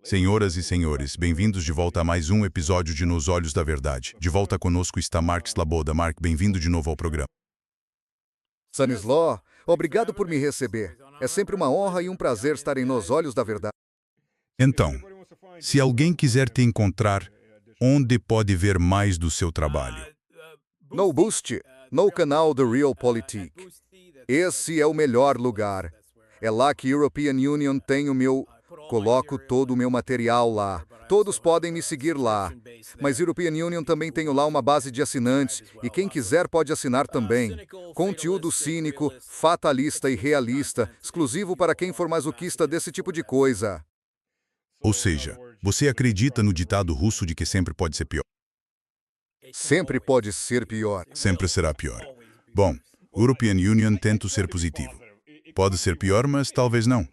Senhoras e senhores, bem-vindos de volta a mais um episódio de Nos Olhos da Verdade. De volta conosco está Mark Slaboda. Mark, bem-vindo de novo ao programa. Stanislaw, obrigado por me receber. É sempre uma honra e um prazer estar em Nos Olhos da Verdade. Então, se alguém quiser te encontrar, onde pode ver mais do seu trabalho? No Boost, no canal The Realpolitik. Esse é o melhor lugar. É lá que European Union tem o meu... Coloco todo o meu material lá. Todos podem me seguir lá. Mas European Union também tem lá uma base de assinantes, e quem quiser pode assinar também. Conteúdo cínico, fatalista e realista, exclusivo para quem for masoquista desse tipo de coisa. Ou seja, você acredita no ditado russo de que sempre pode ser pior? Sempre pode ser pior. Sempre será pior. Bom, European Union tenta ser positivo. Pode ser pior, mas talvez não.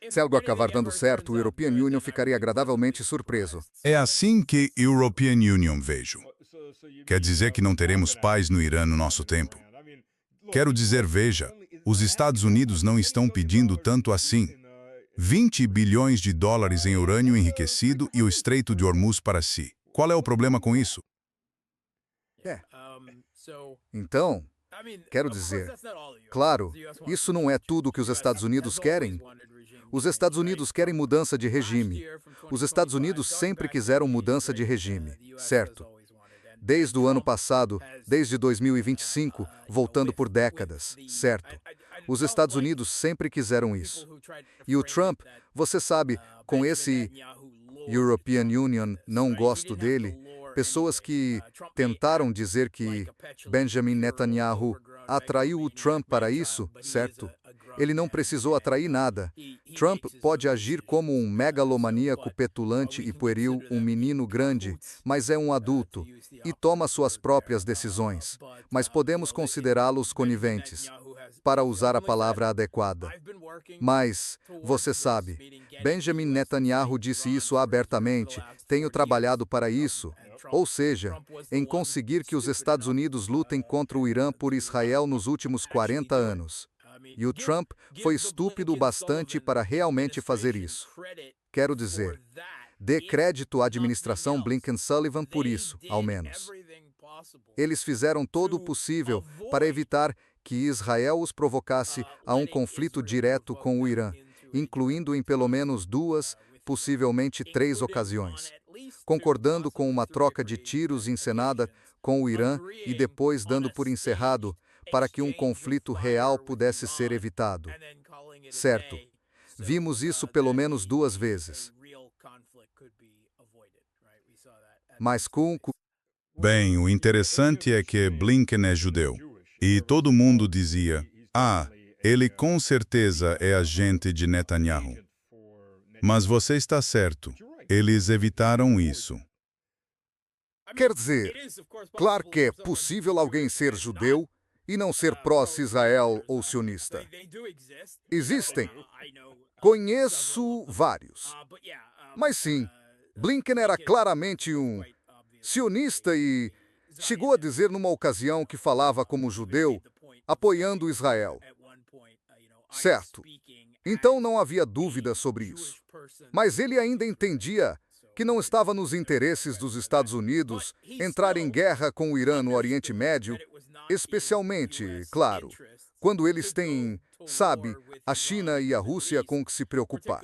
Se algo acabar dando certo, o European Union ficaria agradavelmente surpreso. É assim que European Union vejo. Quer dizer que não teremos paz no Irã no nosso tempo? Quero dizer, veja, os Estados Unidos não estão pedindo tanto assim. 20 bilhões de dólares em urânio enriquecido e o Estreito de Hormuz para si. Qual é o problema com isso? Então, quero dizer, claro, isso não é tudo que os Estados Unidos querem. Os Estados Unidos querem mudança de regime. Os Estados Unidos sempre quiseram mudança de regime, certo? Desde o ano passado, desde 2025, voltando por décadas, certo? Os Estados Unidos sempre quiseram isso. E o Trump, você sabe, com esse European Union, não gosto dele, pessoas que tentaram dizer que Benjamin Netanyahu atraiu o Trump para isso, certo? Ele não precisou atrair nada. Trump pode agir como um megalomaníaco petulante e pueril, um menino grande, mas é um adulto, e toma suas próprias decisões. Mas podemos considerá-los coniventes, para usar a palavra adequada. Mas, você sabe, Benjamin Netanyahu disse isso abertamente, tenho trabalhado para isso, ou seja, em conseguir que os Estados Unidos lutem contra o Irã por Israel nos últimos 40 anos. E o Trump foi estúpido o bastante para realmente fazer isso. Quero dizer, dê crédito à administração Blinken-Sullivan por isso, ao menos. Eles fizeram todo o possível para evitar que Israel os provocasse a um conflito direto com o Irã, incluindo em pelo menos 2, possivelmente 3 ocasiões, concordando com uma troca de tiros encenada com o Irã e depois dando por encerrado para que um conflito real pudesse ser evitado. Certo. Vimos isso pelo menos 2 vezes. Mas Bem, o interessante é que Blinken é judeu. E todo mundo dizia, ele com certeza é agente de Netanyahu. Mas você está certo, eles evitaram isso. quer dizer, claro que é possível alguém ser judeu e não ser pró-Israel ou sionista. Existem. Conheço vários. Mas sim, Blinken era claramente um sionista e chegou a dizer numa ocasião que falava como judeu, apoiando Israel. Certo. Então não havia dúvida sobre isso. Mas ele ainda entendia que não estava nos interesses dos Estados Unidos entrar em guerra com o Irã no Oriente Médio, especialmente, claro, quando eles têm, sabe, a China e a Rússia com que se preocupar.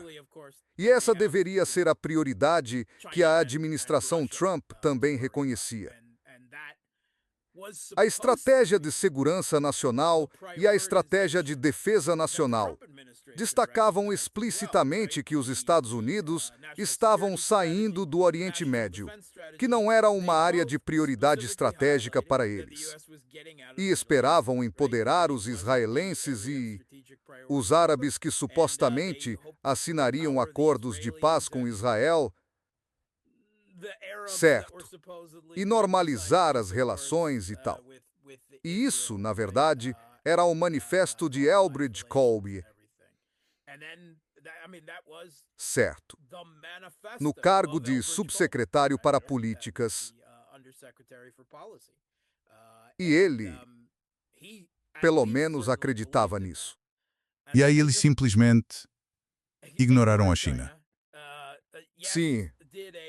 E essa deveria ser a prioridade que a administração Trump também reconhecia. A estratégia de segurança nacional e a estratégia de defesa nacional destacavam explicitamente que os Estados Unidos estavam saindo do Oriente Médio, que não era uma área de prioridade estratégica para eles, e esperavam empoderar os israelenses e os árabes que supostamente assinariam acordos de paz com Israel, certo, e normalizar as relações e tal. E isso, na verdade, era o manifesto de Elbridge Colby, certo, no cargo de subsecretário para políticas. E ele, pelo menos, acreditava nisso. E aí eles simplesmente ignoraram a China. Sim,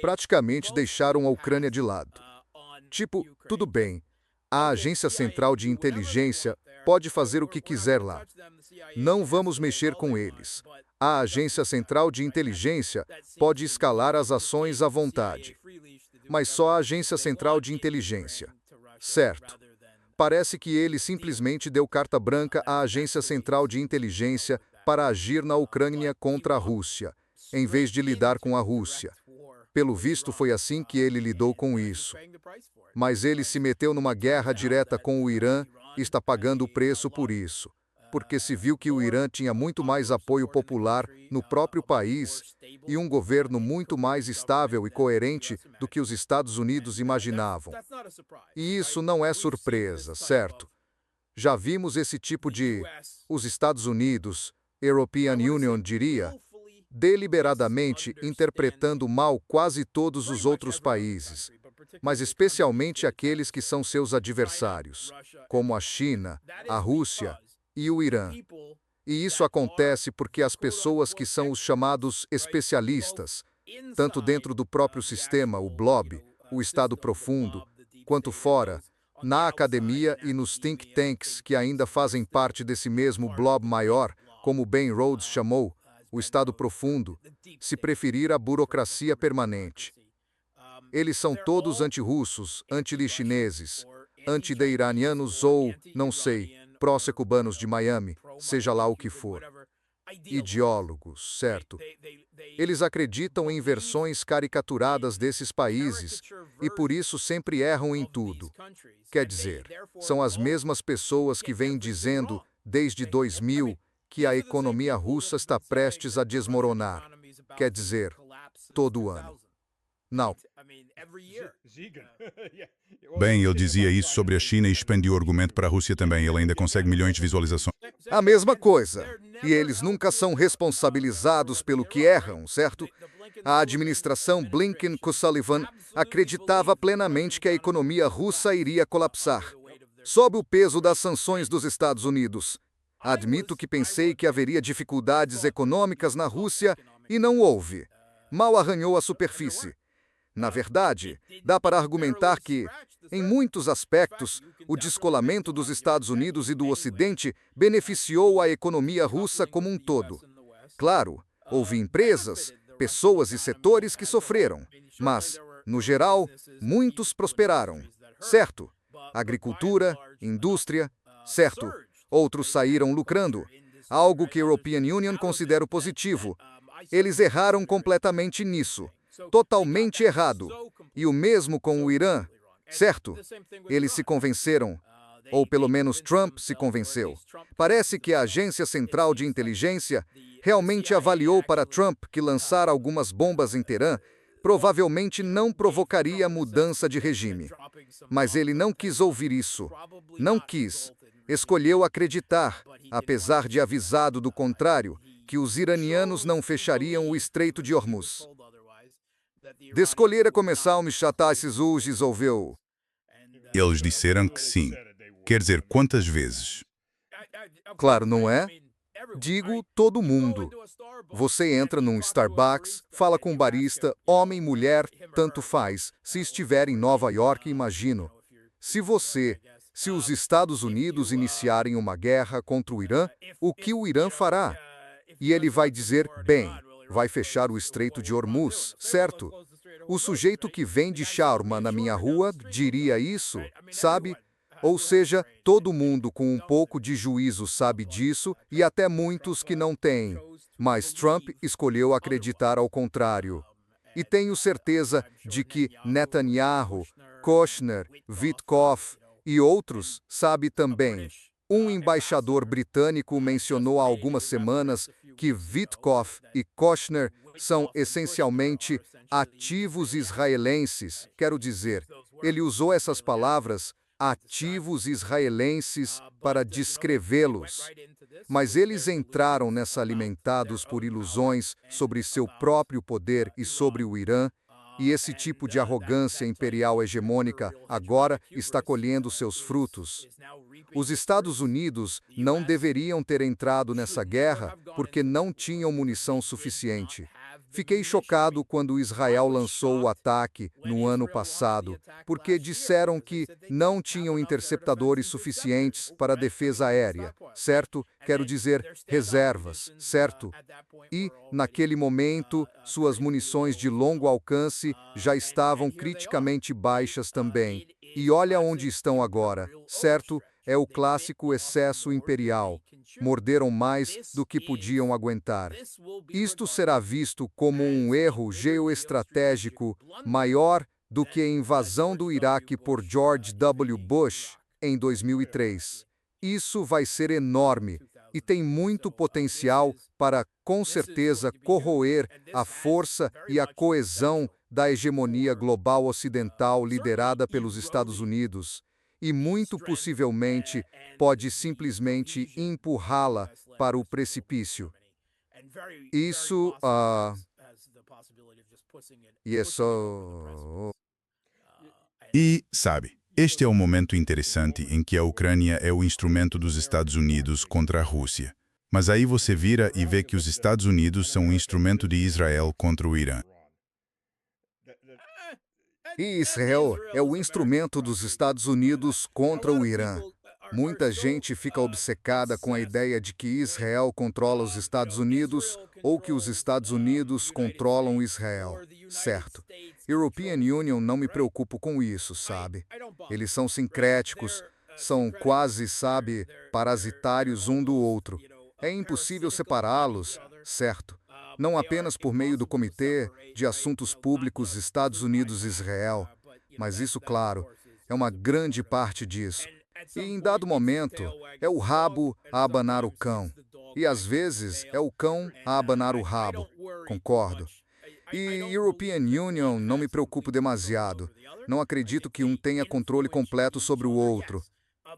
praticamente deixaram a Ucrânia de lado. Tipo, tudo bem, a Agência Central de Inteligência pode fazer o que quiser lá. Não vamos mexer com eles. A Agência Central de Inteligência pode escalar as ações à vontade. Mas só a Agência Central de Inteligência. Certo. Parece que ele simplesmente deu carta branca à Agência Central de Inteligência para agir na Ucrânia contra a Rússia, em vez de lidar com a Rússia. Pelo visto, foi assim que ele lidou com isso. Mas ele se meteu numa guerra direta com o Irã e está pagando o preço por isso, porque se viu que o Irã tinha muito mais apoio popular no próprio país e um governo muito mais estável e coerente do que os Estados Unidos imaginavam. E isso não é surpresa, certo? Já vimos esse tipo de... Os Estados Unidos, European Union diria, deliberadamente interpretando mal quase todos os outros países, mas especialmente aqueles que são seus adversários, como a China, a Rússia e o Irã. E isso acontece porque as pessoas que são os chamados especialistas, tanto dentro do próprio sistema, o blob, o Estado profundo, quanto fora, na academia e nos think tanks que ainda fazem parte desse mesmo blob maior, como Ben Rhodes chamou, o Estado profundo, se preferir a burocracia permanente. Eles são todos anti-russos, anti-chineses, anti-iranianos ou, não sei, pró-cubanos de Miami, seja lá o que for. Ideólogos, certo? Eles acreditam em versões caricaturadas desses países e por isso sempre erram em tudo. Quer dizer, são as mesmas pessoas que vêm dizendo, desde 2000, que a economia russa está prestes a desmoronar. Quer dizer, todo ano. Não. Bem, ele dizia isso sobre a China e expandiu o argumento para a Rússia também. Ele ainda consegue milhões de visualizações. A mesma coisa. E eles nunca são responsabilizados pelo que erram, certo? A administração Blinken-Sullivan acreditava plenamente que a economia russa iria colapsar, sob o peso das sanções dos Estados Unidos. Admito que pensei que haveria dificuldades econômicas na Rússia e não houve. Mal arranhou a superfície. Na verdade, dá para argumentar que, em muitos aspectos, o descolamento dos Estados Unidos e do Ocidente beneficiou a economia russa como um todo. Claro, houve empresas, pessoas e setores que sofreram, mas, no geral, muitos prosperaram, certo? Agricultura, indústria, certo? Outros saíram lucrando, algo que a European Union considera positivo. Eles erraram completamente nisso. Totalmente errado. E o mesmo com o Irã, certo? Eles se convenceram, ou pelo menos Trump se convenceu. Parece que a Agência Central de Inteligência realmente avaliou para Trump que lançar algumas bombas em Teherã provavelmente não provocaria mudança de regime. Mas ele não quis ouvir isso. Não quis. Escolheu acreditar, apesar de avisado do contrário, que os iranianos não fechariam o Estreito de Hormuz. De escolher a começar a me chatar esses resolveu. Eles disseram que sim. Quer dizer, quantas vezes? Claro, não é? Digo todo mundo. Você entra num Starbucks, fala com um barista, homem, mulher, tanto faz. Se estiver em Nova York, imagino. Se os Estados Unidos iniciarem uma guerra contra o Irã, o que o Irã fará? E ele vai dizer, bem, vai fechar o Estreito de Hormuz, certo? O sujeito que vende shawarma na minha rua diria isso, sabe? Ou seja, todo mundo com um pouco de juízo sabe disso e até muitos que não têm. Mas Trump escolheu acreditar ao contrário. E tenho certeza de que Netanyahu, Kushner, Witkoff e outros sabem também. Um embaixador britânico mencionou há algumas semanas que Witkoff e Kushner são essencialmente ativos israelenses. Quero dizer, ele usou essas palavras, ativos israelenses, para descrevê-los. Mas eles entraram nessa alimentados por ilusões sobre seu próprio poder e sobre o Irã, E esse tipo de arrogância imperial hegemônica agora está colhendo seus frutos. Os Estados Unidos não deveriam ter entrado nessa guerra porque não tinham munição suficiente. Fiquei chocado quando Israel lançou o ataque no ano passado, porque disseram que não tinham interceptadores suficientes para a defesa aérea, certo? Quero dizer, reservas, certo? E, naquele momento, suas munições de longo alcance já estavam criticamente baixas também. E olha onde estão agora, certo? É o clássico excesso imperial. Morderam mais do que podiam aguentar. Isto será visto como um erro geoestratégico maior do que a invasão do Iraque por George W. Bush em 2003. Isso vai ser enorme e tem muito potencial para, com certeza, corroer a força e a coesão da hegemonia global ocidental liderada pelos Estados Unidos, e muito possivelmente pode simplesmente empurrá-la para o precipício. Isso, e é só... E, sabe, este é o momento interessante em que a Ucrânia é o instrumento dos Estados Unidos contra a Rússia. Mas aí você vira e vê que os Estados Unidos são um instrumento de Israel contra o Irã. E Israel é o instrumento dos Estados Unidos contra o Irã. Muita gente fica obcecada com a ideia de que Israel controla os Estados Unidos ou que os Estados Unidos controlam Israel, certo? European Union não me preocupo com isso, sabe? Eles são sincréticos, são quase, sabe, parasitários um do outro. É impossível separá-los, certo? Não apenas por meio do Comitê de Assuntos Públicos Estados Unidos-Israel, mas isso, claro, é uma grande parte disso. E em dado momento, é o rabo a abanar o cão. E às vezes é o cão a abanar o rabo. Concordo. E European Union não me preocupo demasiado. Não acredito que um tenha controle completo sobre o outro.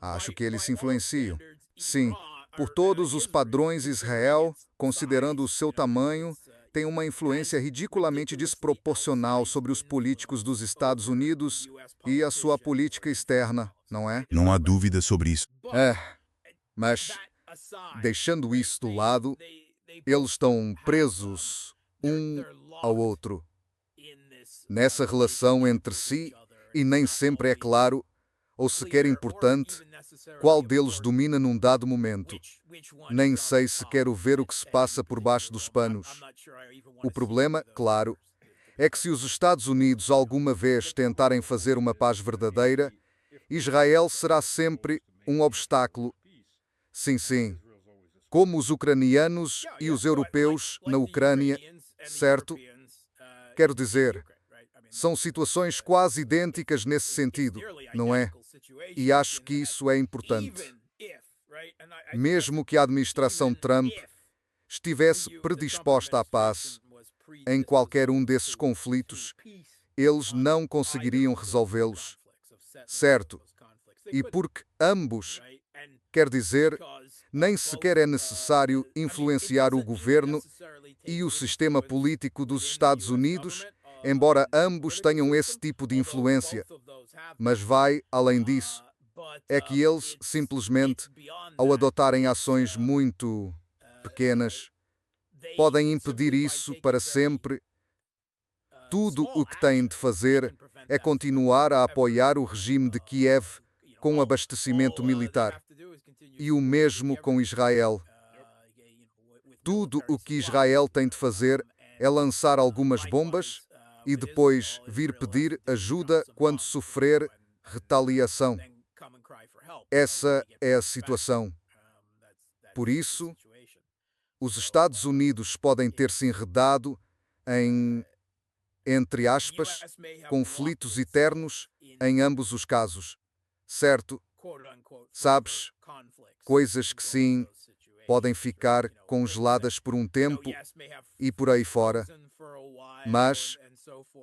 Acho que eles se influenciam. Sim, por todos os padrões, Israel, considerando o seu tamanho, tem uma influência ridiculamente desproporcional sobre os políticos dos Estados Unidos e a sua política externa, não é? Não há dúvida sobre isso. Mas, deixando isso do lado, eles estão presos um ao outro nessa relação entre si e nem sempre é claro, ou sequer importante, qual deles domina num dado momento. Nem sei se quero ver o que se passa por baixo dos panos. O problema, claro, é que se os Estados Unidos alguma vez tentarem fazer uma paz verdadeira, Israel será sempre um obstáculo. Sim, sim. Como os ucranianos e os europeus na Ucrânia, certo? Quero dizer, são situações quase idênticas nesse sentido, não é? E acho que isso é importante. Mesmo que a administração Trump estivesse predisposta à paz em qualquer um desses conflitos, eles não conseguiriam resolvê-los, certo? E porque ambos, quer dizer, nem sequer é necessário influenciar o governo e o sistema político dos Estados Unidos, embora ambos tenham esse tipo de influência. Mas vai além disso. É que eles, simplesmente, ao adotarem ações muito pequenas, podem impedir isso para sempre. Tudo o que têm de fazer é continuar a apoiar o regime de Kiev com abastecimento militar. E o mesmo com Israel. Tudo o que Israel tem de fazer é lançar algumas bombas e depois vir pedir ajuda quando sofrer retaliação. Essa é a situação. Por isso, os Estados Unidos podem ter se enredado em, entre aspas, conflitos eternos em ambos os casos. Certo? Sabes, coisas que sim, podem ficar congeladas por um tempo e por aí fora. Mas,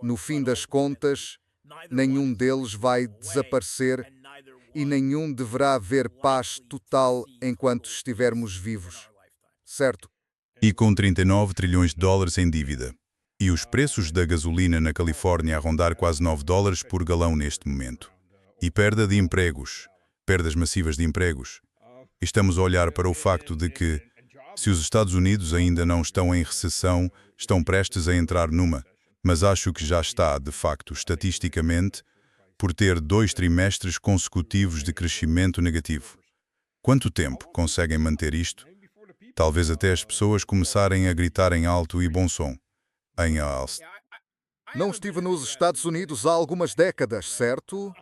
no fim das contas, nenhum deles vai desaparecer e nenhum deverá haver paz total enquanto estivermos vivos. Certo? E com 39 trilhões de dólares em dívida. E os preços da gasolina na Califórnia a rondar quase $9 por galão neste momento. E perda de empregos, perdas massivas de empregos. Estamos a olhar para o facto de que, se os Estados Unidos ainda não estão em recessão, estão prestes a entrar numa, mas acho que já está, de facto, estatisticamente, por ter 2 trimestres consecutivos de crescimento negativo. Quanto tempo conseguem manter isto? Talvez até as pessoas começarem a gritar em alto e bom som. Em alto. Não estive nos Estados Unidos há algumas décadas, certo?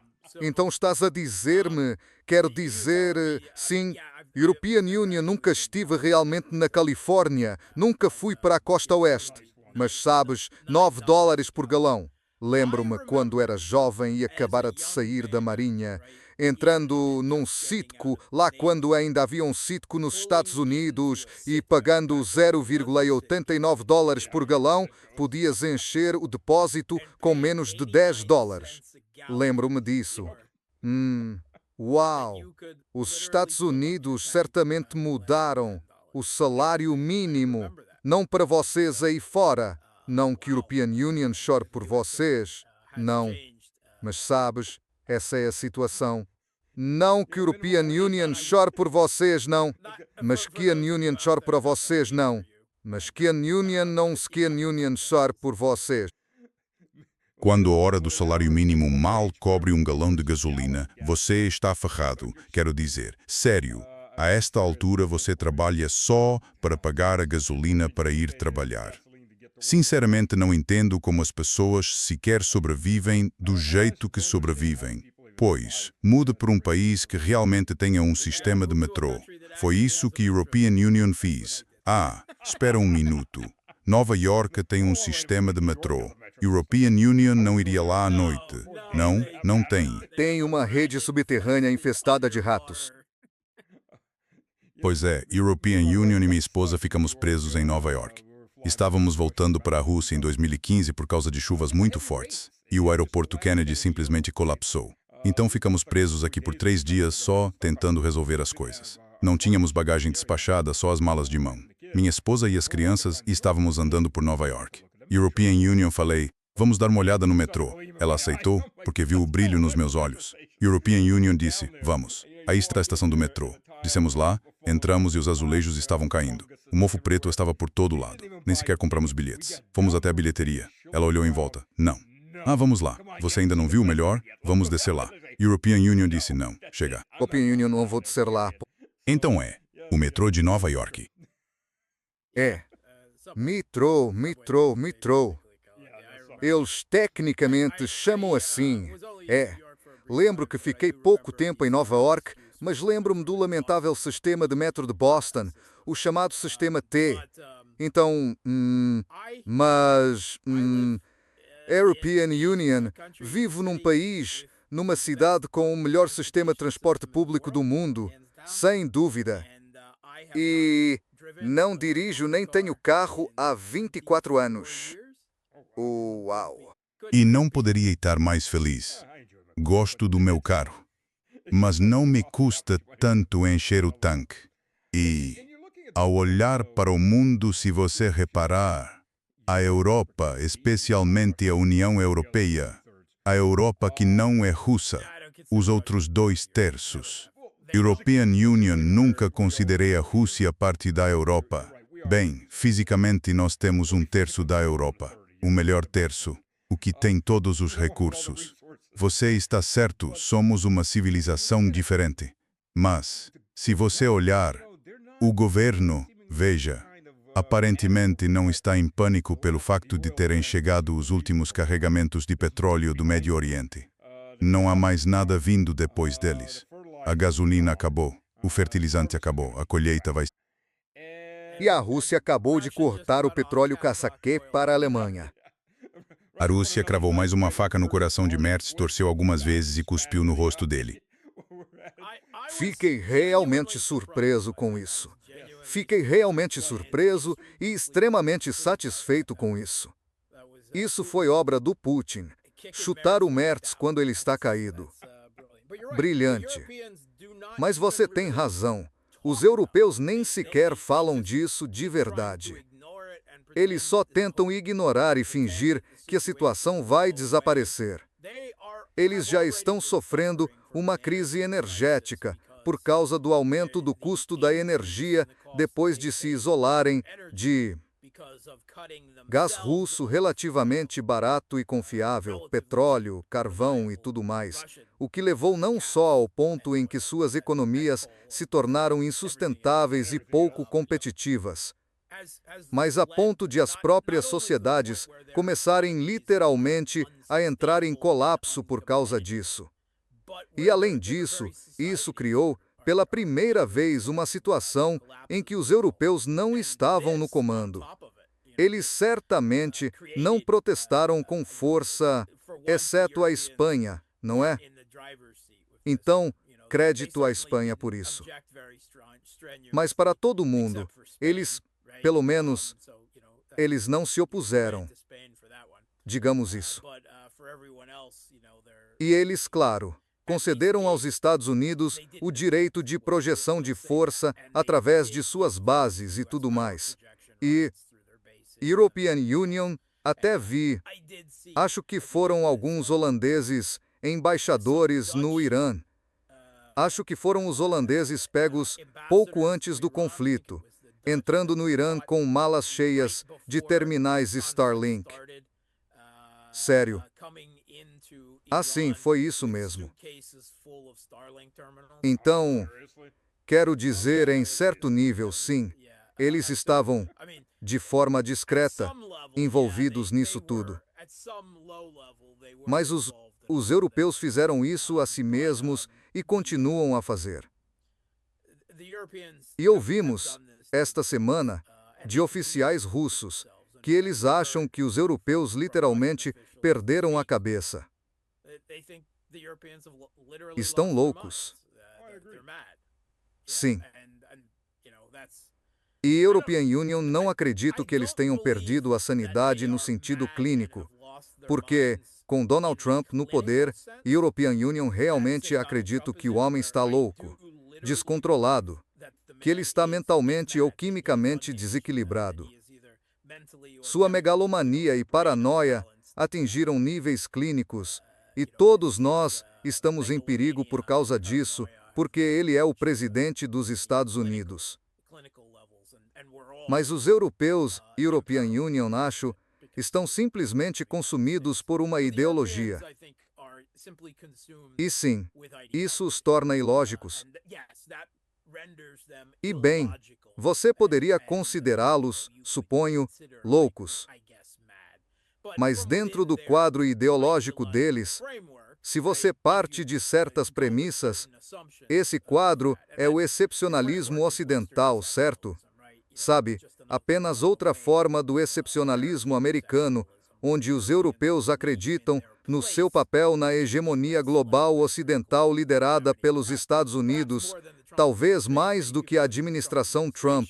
Então estás a dizer-me, quero dizer, sim, European Union, nunca estive realmente na Califórnia, nunca fui para a costa oeste. Mas sabes, $9 por galão. Lembro-me quando era jovem e acabara de sair da marinha, entrando num Citgo, lá quando ainda havia um Citgo nos Estados Unidos, e pagando $0,89 por galão, podias encher o depósito com menos de $10. Lembro-me disso. Uau! Os Estados Unidos certamente mudaram o salário mínimo. Não para vocês aí fora. Não que European Union chore por vocês. Não. Mas sabes, essa é a situação. Não que European Union chore por vocês, não. Mas que a Union chore para vocês, não. Mas que a Union não se que a Union chore por vocês. Quando a hora do salário mínimo mal cobre um galão de gasolina, você está ferrado. Quero dizer, sério, a esta altura você trabalha só para pagar a gasolina para ir trabalhar. Sinceramente não entendo como as pessoas sequer sobrevivem do jeito que sobrevivem. Pois, mude para um país que realmente tenha um sistema de metrô. Foi isso que a European Union fez. Espera um minuto. Nova York tem um sistema de metrô. European Union não iria lá à noite. Não, não tem. Tem uma rede subterrânea infestada de ratos. Pois é, European Union e minha esposa ficamos presos em Nova York. Estávamos voltando para a Rússia em 2015 por causa de chuvas muito fortes. E o aeroporto Kennedy simplesmente colapsou. Então ficamos presos aqui por 3 dias só, tentando resolver as coisas. Não tínhamos bagagem despachada, só as malas de mão. Minha esposa e as crianças estávamos andando por Nova York. European Union falei, vamos dar uma olhada no metrô. Ela aceitou, porque viu o brilho nos meus olhos. European Union disse, vamos. Aí está a estação do metrô. Dissemos lá, entramos e os azulejos estavam caindo. O mofo preto estava por todo lado. Nem sequer compramos bilhetes. Fomos até a bilheteria. Ela olhou em volta. Não. Vamos lá. Você ainda não viu o melhor? Vamos descer lá. European Union disse não. Chega. European Union, não vou descer lá. Então o metrô de Nova York. Metrô. Eles tecnicamente chamam assim. Lembro que fiquei pouco tempo em Nova York, mas lembro-me do lamentável sistema de metro de Boston, o chamado sistema T. Então, European Union, vivo num país, numa cidade com o melhor sistema de transporte público do mundo, sem dúvida. E não dirijo nem tenho carro há 24 anos. Uau! E não poderia estar mais feliz. Gosto do meu carro, mas não me custa tanto encher o tanque. E, ao olhar para o mundo, se você reparar, a Europa, especialmente a União Europeia, a Europa que não é russa, os outros 2/3. European Union nunca considerei a Rússia parte da Europa. Bem, fisicamente nós temos 1/3 da Europa, o melhor terço, o que tem todos os recursos. Você está certo, somos uma civilização diferente. Mas, se você olhar, o governo, veja, aparentemente não está em pânico pelo facto de terem chegado os últimos carregamentos de petróleo do Médio Oriente. Não há mais nada vindo depois deles. A gasolina acabou, o fertilizante acabou, a colheita vai... E a Rússia acabou de cortar o petróleo caçaquê para a Alemanha. A Rússia cravou mais uma faca no coração de Merz, torceu algumas vezes e cuspiu no rosto dele. Fiquei realmente surpreso com isso. Fiquei realmente surpreso e extremamente satisfeito com isso. Isso foi obra do Putin. Chutar o Merz quando ele está caído. Brilhante. Mas você tem razão. Os europeus nem sequer falam disso de verdade. Eles só tentam ignorar e fingir que a situação vai desaparecer. Eles já estão sofrendo uma crise energética por causa do aumento do custo da energia depois de se isolarem de gás russo relativamente barato e confiável, petróleo, carvão e tudo mais, o que levou não só ao ponto em que suas economias se tornaram insustentáveis e pouco competitivas, mas a ponto de as próprias sociedades começarem literalmente a entrar em colapso por causa disso. E além disso, isso criou, pela primeira vez, uma situação em que os europeus não estavam no comando. Eles certamente não protestaram com força, exceto a Espanha, não é? Então, crédito à Espanha por isso. Mas para todo mundo, pelo menos, eles não se opuseram. Digamos isso. E eles, claro, concederam aos Estados Unidos o direito de projeção de força através de suas bases e tudo mais. E European Union, até acho que foram alguns holandeses embaixadores no Irã. Acho que foram os holandeses pegos pouco antes do conflito, entrando no Irã com malas cheias de terminais Starlink. Sério. Sim, foi isso mesmo. Então, quero dizer, em certo nível, sim, eles estavam, de forma discreta, envolvidos nisso tudo. Mas os europeus fizeram isso a si mesmos e continuam a fazer. E ouvimos, esta semana, de oficiais russos, que eles acham que os europeus literalmente perderam a cabeça. Estão loucos. Sim. E European Union, não acredito que eles tenham perdido a sanidade no sentido clínico, porque, com Donald Trump no poder, European Union realmente acredito que o homem está louco, descontrolado, que ele está mentalmente ou quimicamente desequilibrado. Sua megalomania e paranoia atingiram níveis clínicos, e todos nós estamos em perigo por causa disso, porque ele é o presidente dos Estados Unidos. Mas os europeus, European Union, acho, estão simplesmente consumidos por uma ideologia. E sim, isso os torna ilógicos. E bem, você poderia considerá-los, suponho, loucos. Mas dentro do quadro ideológico deles, se você parte de certas premissas, esse quadro é o excepcionalismo ocidental, certo? Sabe, apenas outra forma do excepcionalismo americano, onde os europeus acreditam no seu papel na hegemonia global ocidental liderada pelos Estados Unidos, talvez mais do que a administração Trump.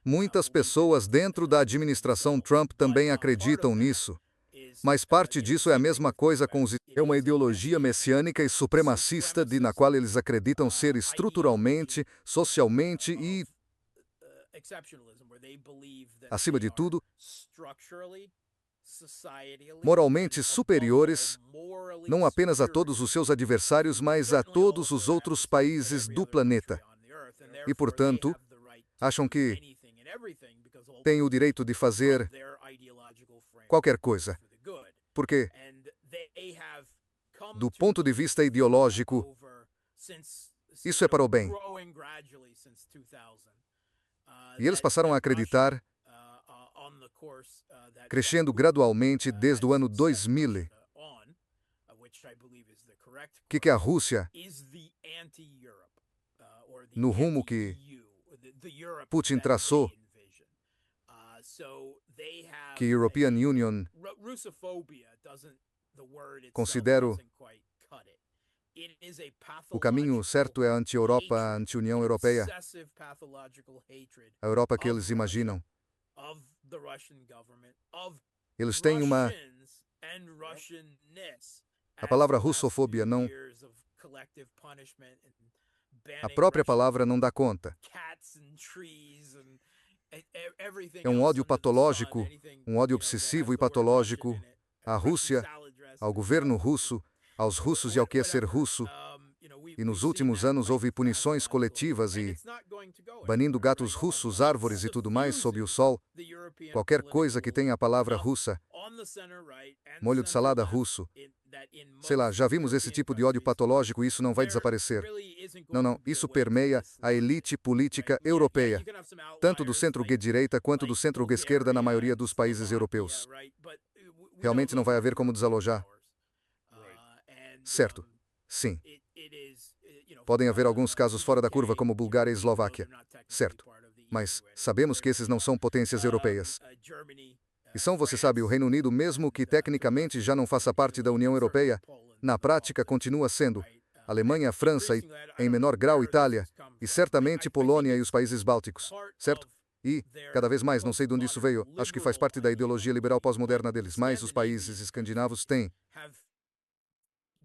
Muitas pessoas dentro da administração Trump também acreditam nisso. Mas parte disso é a mesma coisa com os... É uma ideologia messiânica e supremacista na qual eles acreditam ser estruturalmente, socialmente e, acima de tudo, moralmente superiores, não apenas a todos os seus adversários, mas a todos os outros países do planeta. E, portanto, acham que têm o direito de fazer qualquer coisa. Porque, do ponto de vista ideológico, isso é para o bem. E eles passaram a acreditar, crescendo gradualmente desde o ano 2000, que a Rússia, no rumo que Putin traçou, que a European Union, considero, o caminho certo é anti-Europa, anti-União Europeia, a Europa que eles imaginam. Eles têm uma... A palavra russofobia não... A própria palavra não dá conta. É um ódio patológico, um ódio obsessivo e patológico à Rússia, ao governo russo, aos russos e ao que é ser russo. E nos últimos anos houve punições coletivas e banindo gatos russos, árvores e tudo mais sob o sol. Qualquer coisa que tenha a palavra russa, molho de salada russo. Sei lá, já vimos esse tipo de ódio patológico e isso não vai desaparecer. Não, isso permeia a elite política europeia, tanto do centro-direita quanto do centro-esquerda na maioria dos países europeus. Realmente não vai haver como desalojar. Certo, sim. Podem haver alguns casos fora da curva como Bulgária e Eslováquia. Certo. Mas sabemos que esses não são potências europeias. E são, você sabe, o Reino Unido, mesmo que tecnicamente já não faça parte da União Europeia, na prática continua sendo Alemanha, França e, em menor grau, Itália, e certamente Polônia e os países bálticos, certo? E, cada vez mais, não sei de onde isso veio, acho que faz parte da ideologia liberal pós-moderna deles, mas os países escandinavos têm.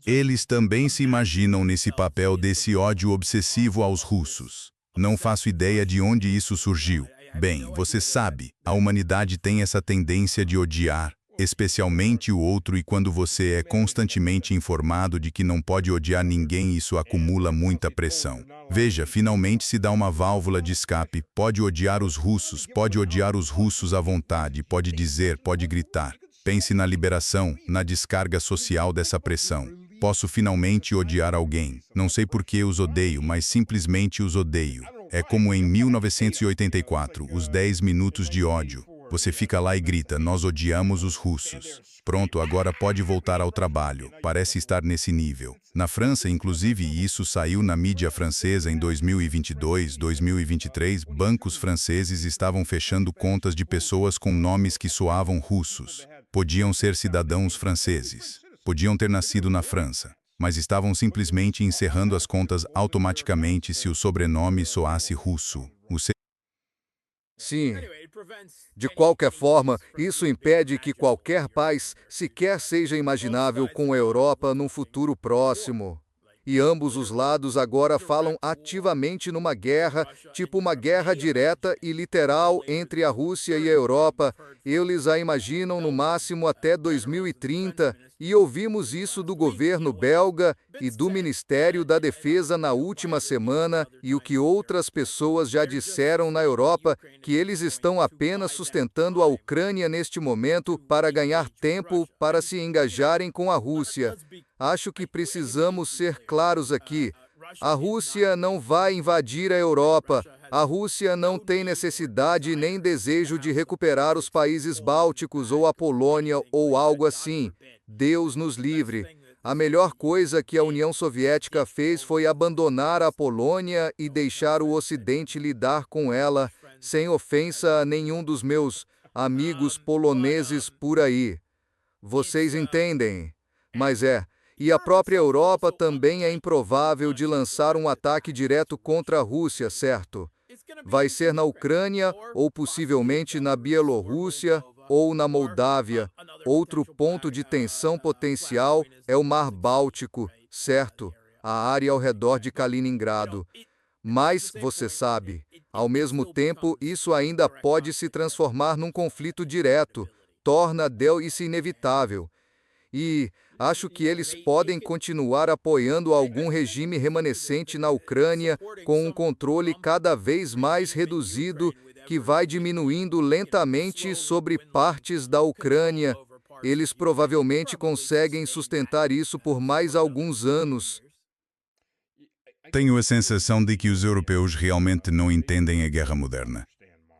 Eles também se imaginam nesse papel desse ódio obsessivo aos russos. Não faço ideia de onde isso surgiu. Bem, você sabe, a humanidade tem essa tendência de odiar, especialmente o outro, e quando você é constantemente informado de que não pode odiar ninguém, isso acumula muita pressão. Veja, finalmente se dá uma válvula de escape, pode odiar os russos à vontade, pode dizer, pode gritar. Pense na liberação, na descarga social dessa pressão. Posso finalmente odiar alguém. Não sei por que os odeio, mas simplesmente os odeio. É como em 1984, os 10 minutos de ódio. Você fica lá e grita, nós odiamos os russos. Pronto, agora pode voltar ao trabalho. Parece estar nesse nível. Na França, inclusive, isso saiu na mídia francesa em 2022, 2023, bancos franceses estavam fechando contas de pessoas com nomes que soavam russos. Podiam ser cidadãos franceses. Podiam ter nascido na França, mas estavam simplesmente encerrando as contas automaticamente se o sobrenome soasse russo. Sim. De qualquer forma, isso impede que qualquer paz sequer seja imaginável com a Europa num futuro próximo. E ambos os lados agora falam ativamente numa guerra, tipo uma guerra direta e literal entre a Rússia e a Europa. Eles a imaginam no máximo até 2030, e ouvimos isso do governo belga e do Ministério da Defesa na última semana, e o que outras pessoas já disseram na Europa, que eles estão apenas sustentando a Ucrânia neste momento para ganhar tempo para se engajarem com a Rússia. Acho que precisamos ser claros aqui. A Rússia não vai invadir a Europa. A Rússia não tem necessidade nem desejo de recuperar os países bálticos ou a Polônia ou algo assim. Deus nos livre. A melhor coisa que a União Soviética fez foi abandonar a Polônia e deixar o Ocidente lidar com ela, sem ofensa a nenhum dos meus amigos poloneses por aí. Vocês entendem? Mas e a própria Europa também é improvável de lançar um ataque direto contra a Rússia, certo? Vai ser na Ucrânia ou possivelmente na Bielorrússia ou na Moldávia. Outro ponto de tensão potencial é o Mar Báltico, certo? A área ao redor de Kaliningrado. Mas, você sabe, ao mesmo tempo, isso ainda pode se transformar num conflito direto, torna isso inevitável. E acho que eles podem continuar apoiando algum regime remanescente na Ucrânia com um controle cada vez mais reduzido que vai diminuindo lentamente sobre partes da Ucrânia. Eles provavelmente conseguem sustentar isso por mais alguns anos. Tenho a sensação de que os europeus realmente não entendem a guerra moderna.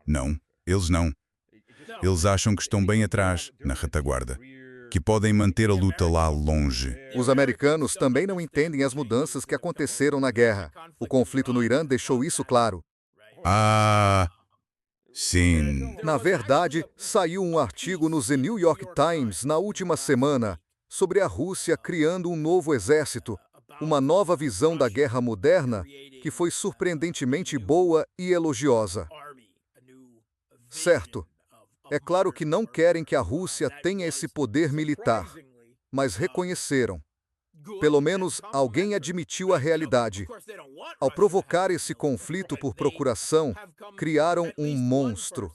Não, eles não. Eles acham que estão bem atrás, na retaguarda, que podem manter a luta lá longe. Os americanos também não entendem as mudanças que aconteceram na guerra. O conflito no Irã deixou isso claro. Sim. Na verdade, saiu um artigo no The New York Times na última semana sobre a Rússia criando um novo exército, uma nova visão da guerra moderna que foi surpreendentemente boa e elogiosa. Certo. É claro que não querem que a Rússia tenha esse poder militar, mas reconheceram. Pelo menos alguém admitiu a realidade. Ao provocar esse conflito por procuração, criaram um monstro.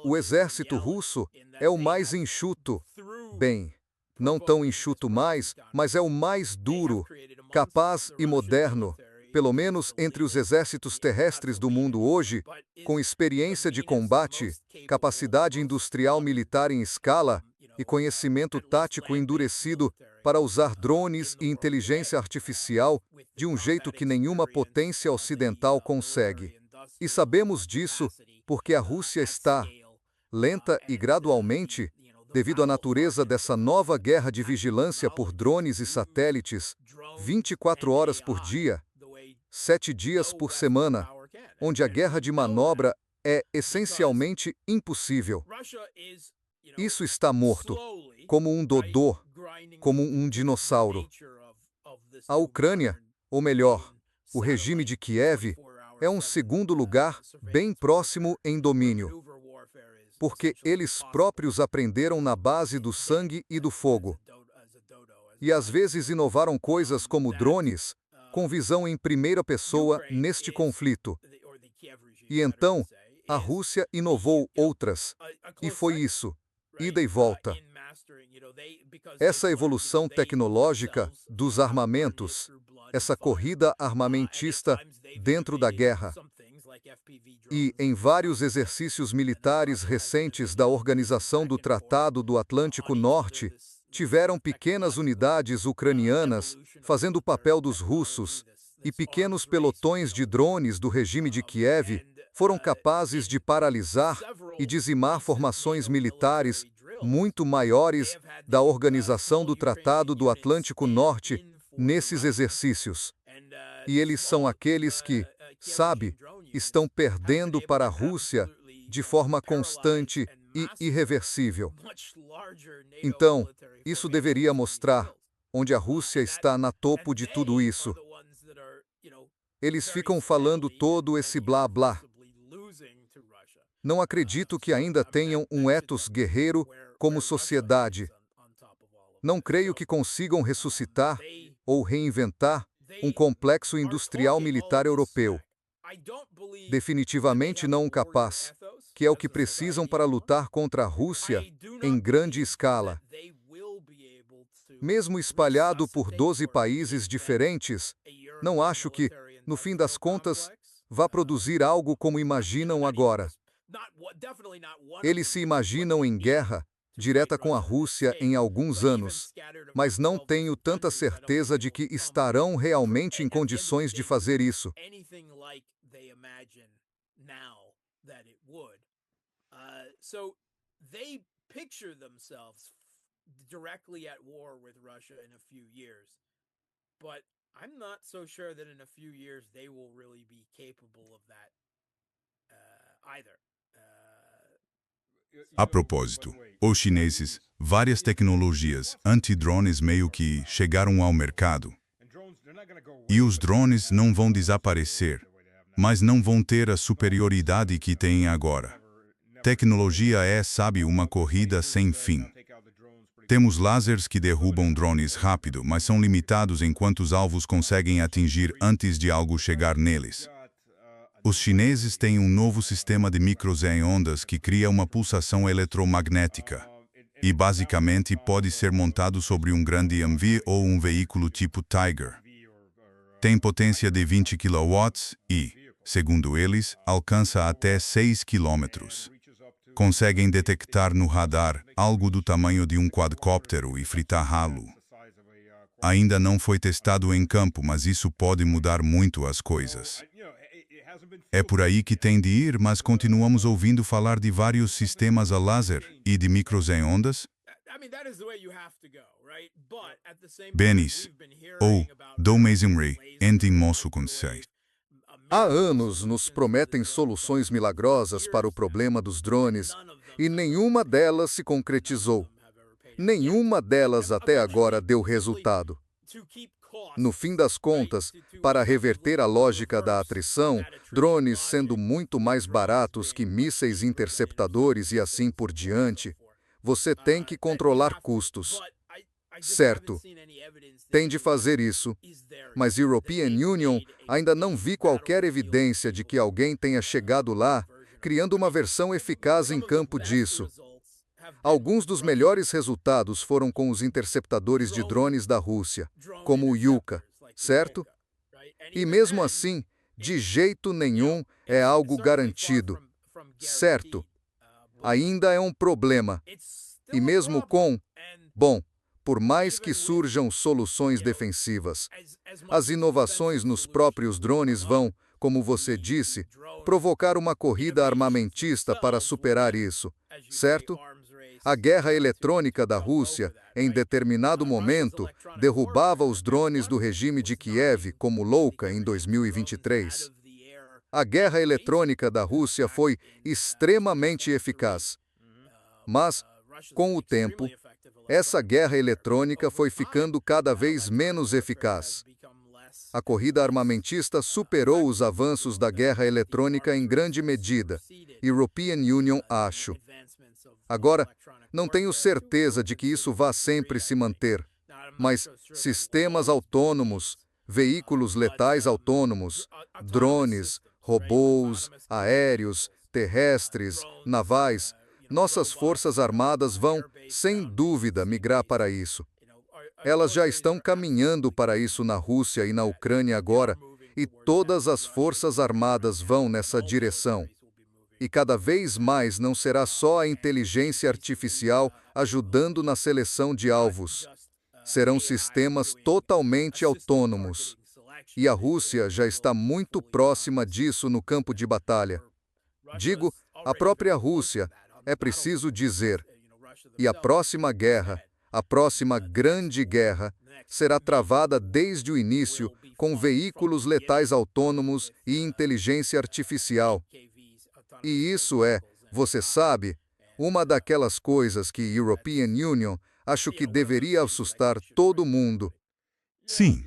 O exército russo é o mais enxuto. Bem, não tão enxuto mais, mas é o mais duro, capaz e moderno, pelo menos entre os exércitos terrestres do mundo hoje, com experiência de combate, capacidade industrial militar em escala e conhecimento tático endurecido para usar drones e inteligência artificial de um jeito que nenhuma potência ocidental consegue. E sabemos disso porque a Rússia está, lenta e gradualmente, devido à natureza dessa nova guerra de vigilância por drones e satélites, 24 horas por dia, 7 dias por semana, onde a guerra de manobra é essencialmente impossível. Isso está morto, como um dodô, como um dinossauro. A Ucrânia, ou melhor, o regime de Kiev, é um segundo lugar bem próximo em domínio, porque eles próprios aprenderam na base do sangue e do fogo. E às vezes inovaram coisas como drones, com visão em primeira pessoa neste conflito. E então, a Rússia inovou outras. E foi isso, ida e volta. Essa evolução tecnológica dos armamentos, essa corrida armamentista dentro da guerra. E, em vários exercícios militares recentes da Organização do Tratado do Atlântico Norte, tiveram pequenas unidades ucranianas fazendo o papel dos russos, e pequenos pelotões de drones do regime de Kiev foram capazes de paralisar e dizimar formações militares muito maiores da Organização do Tratado do Atlântico Norte nesses exercícios. E eles são aqueles que, sabe, estão perdendo para a Rússia de forma constante e irreversível. Então, isso deveria mostrar onde a Rússia está na topo de tudo isso. Eles ficam falando todo esse blá blá. Não acredito que ainda tenham um ethos guerreiro como sociedade. Não creio que consigam ressuscitar ou reinventar um complexo industrial militar europeu. Definitivamente não capaz, que é o que precisam para lutar contra a Rússia em grande escala. Mesmo espalhado por 12 países diferentes, não acho que, no fim das contas, vá produzir algo como imaginam agora. Eles se imaginam em guerra direta com a Rússia em alguns anos, mas não tenho tanta certeza de que estarão realmente em condições de fazer isso. Directly at war with Russia in a few years, but I'm not so sure that in a few years they will really be capable of that either. A propósito, os chineses, várias tecnologias anti-drones meio que chegaram ao mercado. E os drones não vão desaparecer, mas não vão ter a superioridade que têm agora. Tecnologia é, sabe, uma corrida sem fim. Temos lasers que derrubam drones rápido, mas são limitados em quantos alvos conseguem atingir antes de algo chegar neles. Os chineses têm um novo sistema de microondas que cria uma pulsação eletromagnética. E basicamente pode ser montado sobre um grande MV ou um veículo tipo Tiger. Tem potência de 20 kW e, segundo eles, alcança até 6 km. Conseguem detectar no radar algo do tamanho de um quadcóptero e fritá-lo. Ainda não foi testado em campo, mas isso pode mudar muito as coisas. É por aí que tem de ir, mas continuamos ouvindo falar de vários sistemas a laser e de microondas. Benis, ou Domazimri, em Moço Consei. Há anos nos prometem soluções milagrosas para o problema dos drones e nenhuma delas se concretizou. Nenhuma delas até agora deu resultado. No fim das contas, para reverter a lógica da atrição, drones sendo muito mais baratos que mísseis interceptadores e assim por diante, você tem que controlar custos. Certo, tem de fazer isso, mas European Union ainda não vi qualquer evidência de que alguém tenha chegado lá, criando uma versão eficaz em campo disso. Alguns dos melhores resultados foram com os interceptadores de drones da Rússia, como o Yuka, certo? E mesmo assim, de jeito nenhum é algo garantido, certo? Ainda é um problema. E mesmo com, bom, por mais que surjam soluções defensivas, as inovações nos próprios drones vão, como você disse, provocar uma corrida armamentista para superar isso, certo? A guerra eletrônica da Rússia, em determinado momento, derrubava os drones do regime de Kiev como louca em 2023. A guerra eletrônica da Rússia foi extremamente eficaz. Mas, com o tempo, essa guerra eletrônica foi ficando cada vez menos eficaz. A corrida armamentista superou os avanços da guerra eletrônica em grande medida. European Union, acho. Agora, não tenho certeza de que isso vá sempre se manter, mas sistemas autônomos, veículos letais autônomos, drones, robôs, aéreos, terrestres, navais, nossas forças armadas vão, sem dúvida, migrar para isso. Elas já estão caminhando para isso na Rússia e na Ucrânia agora, e todas as forças armadas vão nessa direção. E cada vez mais não será só a inteligência artificial ajudando na seleção de alvos. Serão sistemas totalmente autônomos. E a Rússia já está muito próxima disso no campo de batalha. Digo, a própria Rússia, é preciso dizer. E a próxima guerra, a próxima grande guerra, será travada desde o início com veículos letais autônomos e inteligência artificial. E isso é, você sabe, uma daquelas coisas que European Union acho que deveria assustar todo mundo. Sim,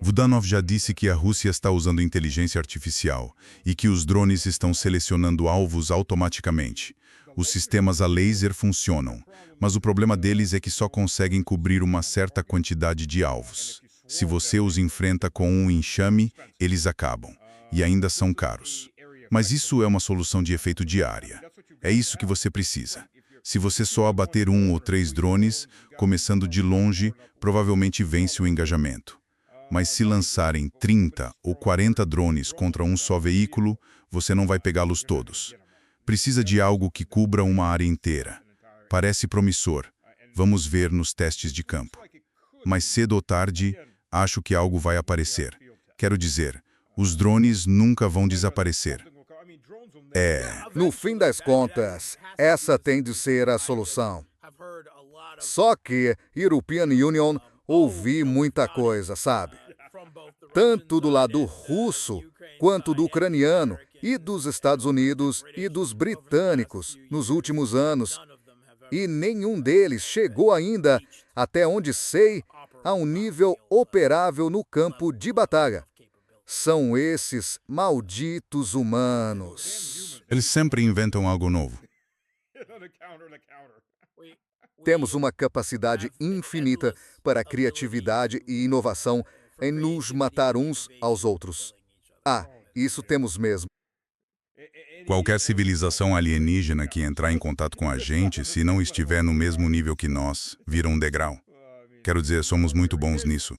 Budanov já disse que a Rússia está usando inteligência artificial e que os drones estão selecionando alvos automaticamente. Os sistemas a laser funcionam, mas o problema deles é que só conseguem cobrir uma certa quantidade de alvos. Se você os enfrenta com um enxame, eles acabam, e ainda são caros. Mas isso é uma solução de efeito diária. É isso que você precisa. Se você só abater 1 ou 3 drones, começando de longe, provavelmente vence o engajamento. Mas se lançarem 30 ou 40 drones contra um só veículo, você não vai pegá-los todos. Precisa de algo que cubra uma área inteira. Parece promissor. Vamos ver nos testes de campo. Mas cedo ou tarde, acho que algo vai aparecer. Quero dizer, os drones nunca vão desaparecer. No fim das contas, essa tem de ser a solução. Só que European Union ouvi muita coisa, sabe? Tanto do lado russo, quanto do ucraniano, e dos Estados Unidos e dos britânicos nos últimos anos. E nenhum deles chegou ainda, até onde sei, a um nível operável no campo de batalha. São esses malditos humanos. Eles sempre inventam algo novo. Temos uma capacidade infinita para criatividade e inovação em nos matar uns aos outros. Isso temos mesmo. Qualquer civilização alienígena que entrar em contato com a gente, se não estiver no mesmo nível que nós, vira um degrau. Quero dizer, somos muito bons nisso.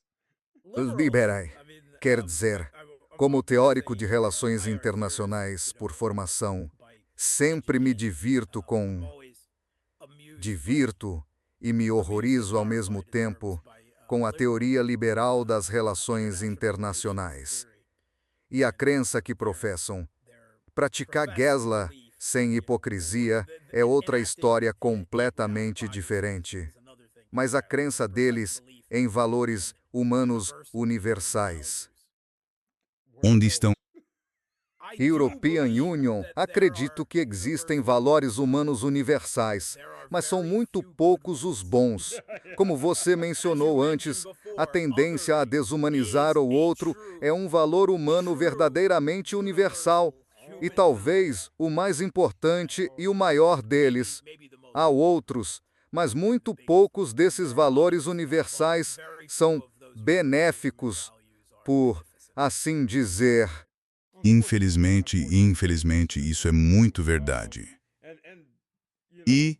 Liberai. Quer dizer, como teórico de relações internacionais por formação, sempre me divirto e me horrorizo ao mesmo tempo com a teoria liberal das relações internacionais. E a crença que professam. Praticar Gesla sem hipocrisia é outra história completamente diferente. Mas a crença deles em valores humanos universais. Onde estão? European Union, acredito que existem valores humanos universais, mas são muito poucos os bons. Como você mencionou antes, a tendência a desumanizar o outro é um valor humano verdadeiramente universal, e talvez o mais importante e o maior deles. Há outros, mas muito poucos desses valores universais são benéficos, por assim dizer. Infelizmente, isso é muito verdade. E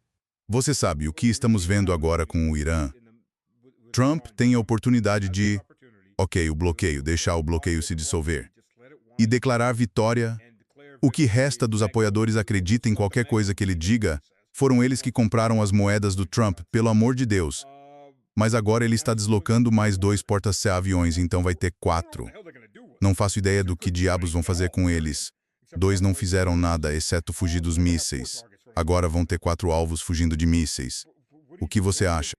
você sabe o que estamos vendo agora com o Irã? Trump tem a oportunidade de, ok, o bloqueio, deixar o bloqueio se dissolver e declarar vitória. O que resta dos apoiadores acredita em qualquer coisa que ele diga. Foram eles que compraram as moedas do Trump, pelo amor de Deus. Mas agora ele está deslocando mais 2 porta-aviões, então vai ter 4. Não faço ideia do que diabos vão fazer com eles. 2 não fizeram nada, exceto fugir dos mísseis. Agora vão ter 4 alvos fugindo de mísseis. O que você acha?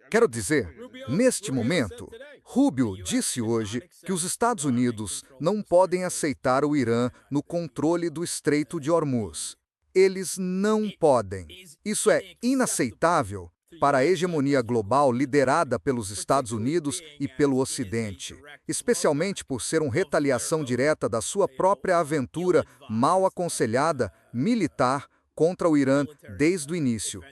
Quero dizer, neste momento, Rubio disse hoje que os Estados Unidos não podem aceitar o Irã no controle do Estreito de Hormuz. Eles não podem. Isso é inaceitável para a hegemonia global liderada pelos Estados Unidos e pelo Ocidente, especialmente por ser uma retaliação direta da sua própria aventura mal aconselhada militar contra o Irã desde o início.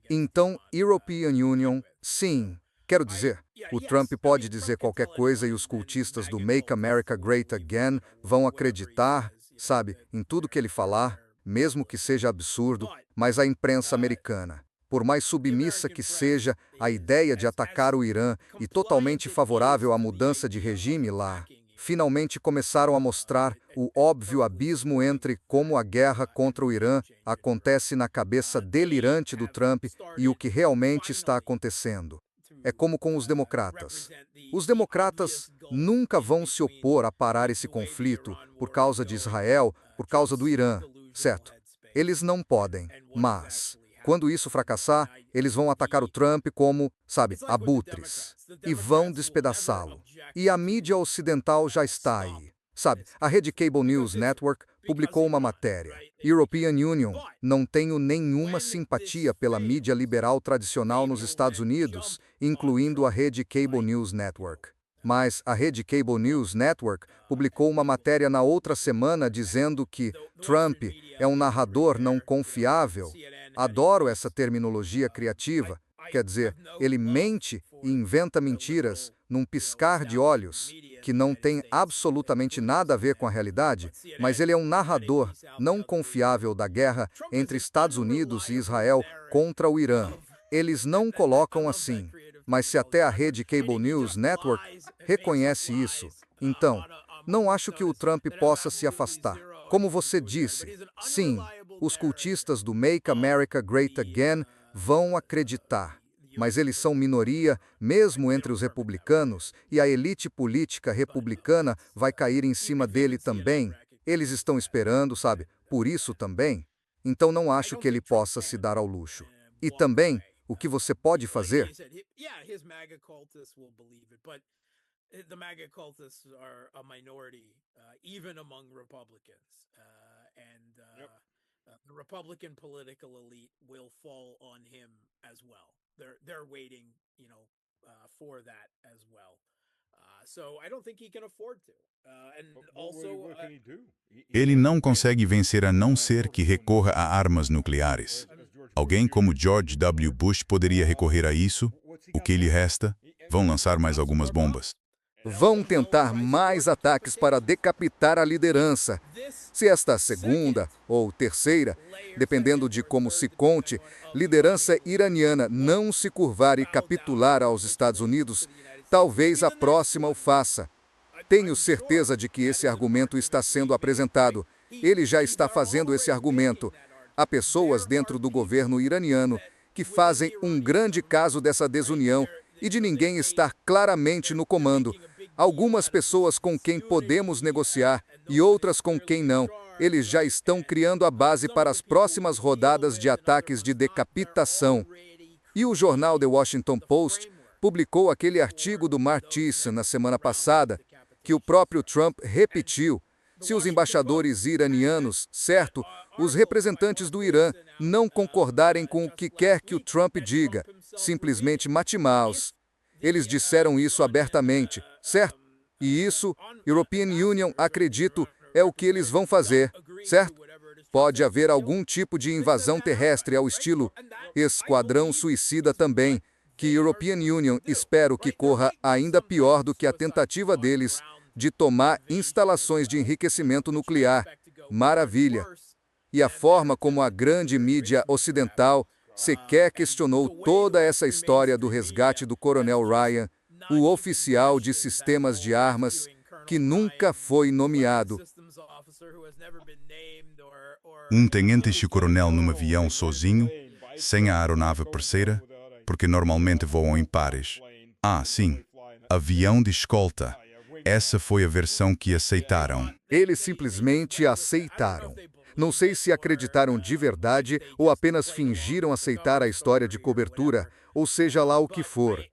Então, European Union, sim. Quero dizer, o Trump pode dizer qualquer coisa e os cultistas do Make America Great Again vão acreditar, sabe, em tudo que ele falar, mesmo que seja absurdo, mas a imprensa americana, por mais submissa que seja a ideia de atacar o Irã e totalmente favorável à mudança de regime lá, finalmente começaram a mostrar o óbvio abismo entre como a guerra contra o Irã acontece na cabeça delirante do Trump e o que realmente está acontecendo. É como com os democratas. Os democratas nunca vão se opor a parar esse conflito por causa de Israel, por causa do Irã, certo? Eles não podem, mas quando isso fracassar, eles vão atacar o Trump como, sabe, abutres, e vão despedaçá-lo. E a mídia ocidental já está aí. Sabe, a rede Cable News Network publicou uma matéria. European Union, não tenho nenhuma simpatia pela mídia liberal tradicional nos Estados Unidos, incluindo a rede Cable News Network. Mas a rede Cable News Network publicou uma matéria na outra semana dizendo que Trump é um narrador não confiável. Adoro essa terminologia criativa. Quer dizer, ele mente e inventa mentiras num piscar de olhos, que não tem absolutamente nada a ver com a realidade, mas ele é um narrador não confiável da guerra entre Estados Unidos e Israel contra o Irã. Eles não colocam assim, mas se até a rede Cable News Network reconhece isso, então, não acho que o Trump possa se afastar. Como você disse, sim, os cultistas do Make America Great Again vão acreditar. Mas eles são minoria, mesmo entre os republicanos, e a elite política republicana vai cair em cima dele também. Eles estão esperando, sabe, por isso também. Então não acho que ele possa se dar ao luxo. E também, o que você pode fazer? The MAGA cultists are a minority, even among Republicans, the Republican political elite will fall on him as well. They're waiting, for that as well. So I don't think he can afford to. And also, what can he do? Ele não consegue vencer a não ser que recorra a armas nucleares. Alguém como George W. Bush poderia recorrer a isso. O que lhe resta? Vão lançar mais algumas bombas. Vão tentar mais ataques para decapitar a liderança. Se esta segunda ou terceira, dependendo de como se conte, liderança iraniana não se curvar e capitular aos Estados Unidos, talvez a próxima o faça. Tenho certeza de que esse argumento está sendo apresentado. Ele já está fazendo esse argumento. Há pessoas dentro do governo iraniano que fazem um grande caso dessa desunião e de ninguém estar claramente no comando. Algumas pessoas com quem podemos negociar e outras com quem não. Eles já estão criando a base para as próximas rodadas de ataques de decapitação. E o jornal The Washington Post publicou aquele artigo do Mark Thiessen na semana passada, que o próprio Trump repetiu. Se os embaixadores iranianos, certo, os representantes do Irã, não concordarem com o que quer que o Trump diga, simplesmente mate-maus. Eles disseram isso abertamente, certo? E isso, European Union, acredito, é o que eles vão fazer, certo? Pode haver algum tipo de invasão terrestre ao estilo Esquadrão Suicida também, que European Union espero que corra ainda pior do que a tentativa deles de tomar instalações de enriquecimento nuclear. Maravilha! E a forma como a grande mídia ocidental sequer questionou toda essa história do resgate do Coronel Ryan, o oficial de sistemas de armas, que nunca foi nomeado. Um tenente-coronel num avião sozinho, sem a aeronave parceira, porque normalmente voam em pares. Ah, sim, avião de escolta. Essa foi a versão que aceitaram. Eles simplesmente aceitaram. Não sei se acreditaram de verdade ou apenas fingiram aceitar a história de cobertura, ou seja lá o que for.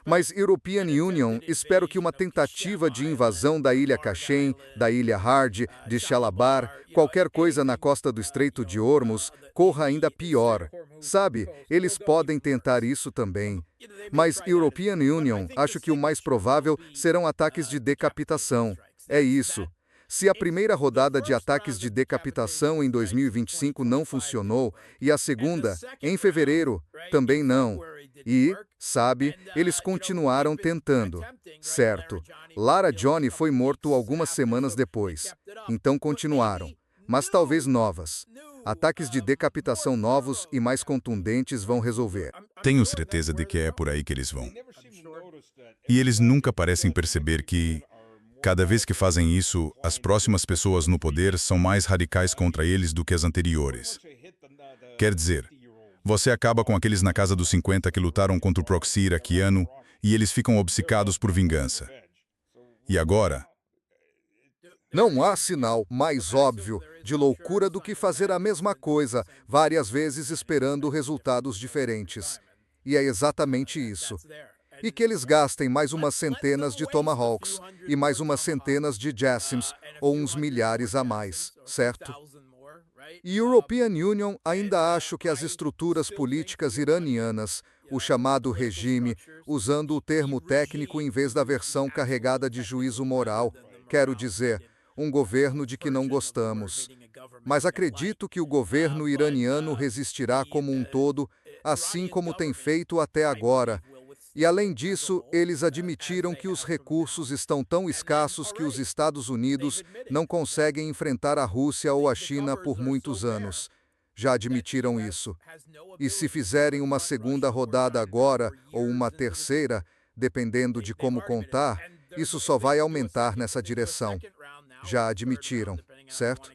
Mas European Union espero que uma tentativa de invasão da Ilha Cachem, da Ilha Hard, de Xalabar, qualquer coisa na costa do Estreito de Hormuz, corra ainda pior. Sabe, eles podem tentar isso também. Mas European Union, acho que o mais provável serão ataques de decapitação. É isso. Se a primeira rodada de ataques de decapitação em 2025 não funcionou, e a segunda, em fevereiro, também não. E, sabe, eles continuaram tentando. Certo. Lara Johnny foi morto algumas semanas depois. Então continuaram. Mas talvez novas. Ataques de decapitação novos e mais contundentes vão resolver. Tenho certeza de que é por aí que eles vão. E eles nunca parecem perceber que, cada vez que fazem isso, as próximas pessoas no poder são mais radicais contra eles do que as anteriores. Quer dizer, você acaba com aqueles na casa dos 50 que lutaram contra o proxy iraquiano e eles ficam obcecados por vingança. E agora? Não há sinal mais óbvio de loucura do que fazer a mesma coisa várias vezes esperando resultados diferentes. E é exatamente isso. E que eles gastem mais umas centenas de Tomahawks e mais umas centenas de Jassims, ou uns milhares a mais, certo? E European Union ainda acho que as estruturas políticas iranianas, o chamado regime, usando o termo técnico em vez da versão carregada de juízo moral, quero dizer, um governo de que não gostamos. Mas acredito que o governo iraniano resistirá como um todo, assim como tem feito até agora. E, além disso, eles admitiram que os recursos estão tão escassos que os Estados Unidos não conseguem enfrentar a Rússia ou a China por muitos anos. Já admitiram isso. E se fizerem uma segunda rodada agora, ou uma terceira, dependendo de como contar, isso só vai aumentar nessa direção. Já admitiram, certo?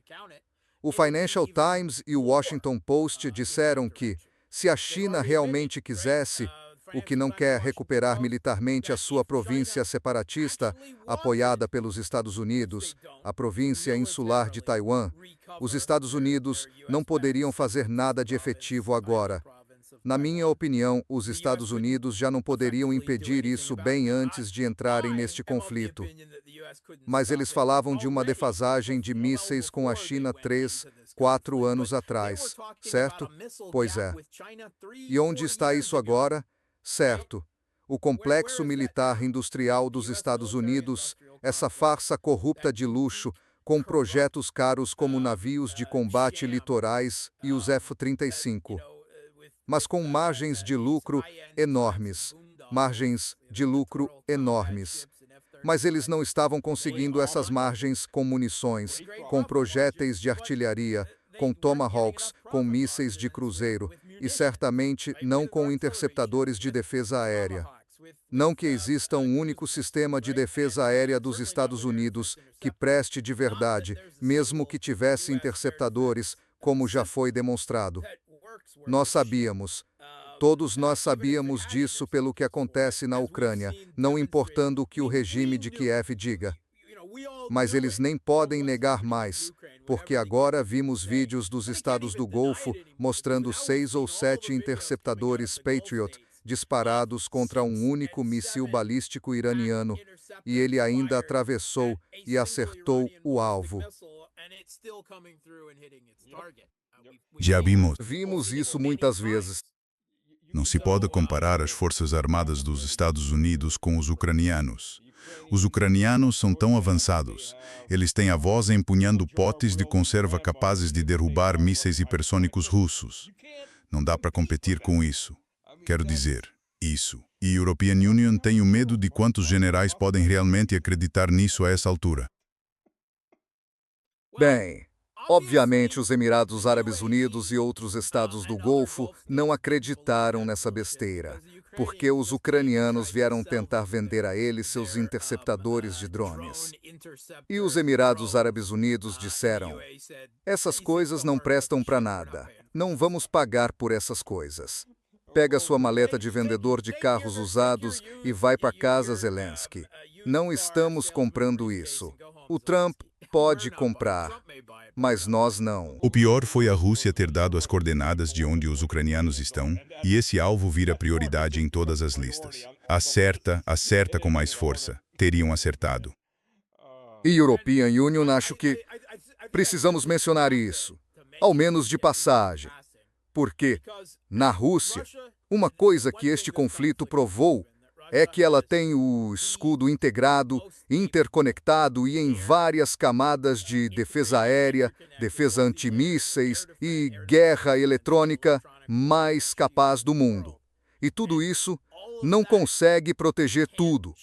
O Financial Times e o Washington Post disseram que, se a China realmente quisesse, o que não quer recuperar militarmente a sua província separatista, apoiada pelos Estados Unidos, a província insular de Taiwan, os Estados Unidos não poderiam fazer nada de efetivo agora. Na minha opinião, os Estados Unidos já não poderiam impedir isso bem antes de entrarem neste conflito. Mas eles falavam de uma defasagem de mísseis com a China 3, 4 anos atrás, certo? Pois é. E onde está isso agora? Certo. O complexo militar industrial dos Estados Unidos, essa farsa corrupta de luxo, com projetos caros como navios de combate litorais e os F-35. Mas com margens de lucro enormes. Margens de lucro enormes. Mas eles não estavam conseguindo essas margens com munições, com projéteis de artilharia, com Tomahawks, com mísseis de cruzeiro, e certamente não com interceptadores de defesa aérea. Não que exista um único sistema de defesa aérea dos Estados Unidos que preste de verdade, mesmo que tivesse interceptadores, como já foi demonstrado. Nós sabíamos. Todos nós sabíamos disso pelo que acontece na Ucrânia, não importando o que o regime de Kiev diga. Mas eles nem podem negar mais, porque agora vimos vídeos dos estados do Golfo mostrando 6 ou 7 interceptadores Patriot disparados contra um único míssil balístico iraniano, e ele ainda atravessou e acertou o alvo. Já Vimos isso muitas vezes. Não se pode comparar as forças armadas dos Estados Unidos com os ucranianos. Os ucranianos são tão avançados. Eles têm avós empunhando potes de conserva capazes de derrubar mísseis hipersônicos russos. Não dá para competir com isso. Quero dizer, isso. E a European Union tem o medo de quantos generais podem realmente acreditar nisso a essa altura. Bem, obviamente os Emirados Árabes Unidos e outros estados do Golfo não acreditaram nessa besteira, porque os ucranianos vieram tentar vender a eles seus interceptadores de drones. E os Emirados Árabes Unidos disseram: essas coisas não prestam para nada, não vamos pagar por essas coisas. Pega sua maleta de vendedor de carros usados e vai para casa, Zelensky. Não estamos comprando isso. O Trump pode comprar, mas nós não. O pior foi a Rússia ter dado as coordenadas de onde os ucranianos estão, e esse alvo vira prioridade em todas as listas. Acerta com mais força. Teriam acertado. E European Union, acho que precisamos mencionar isso, ao menos de passagem. Porque, na Rússia, uma coisa que este conflito provou é que ela tem o escudo integrado, interconectado e em várias camadas de defesa aérea, defesa antimísseis e guerra eletrônica mais capaz do mundo. E tudo isso não consegue proteger tudo.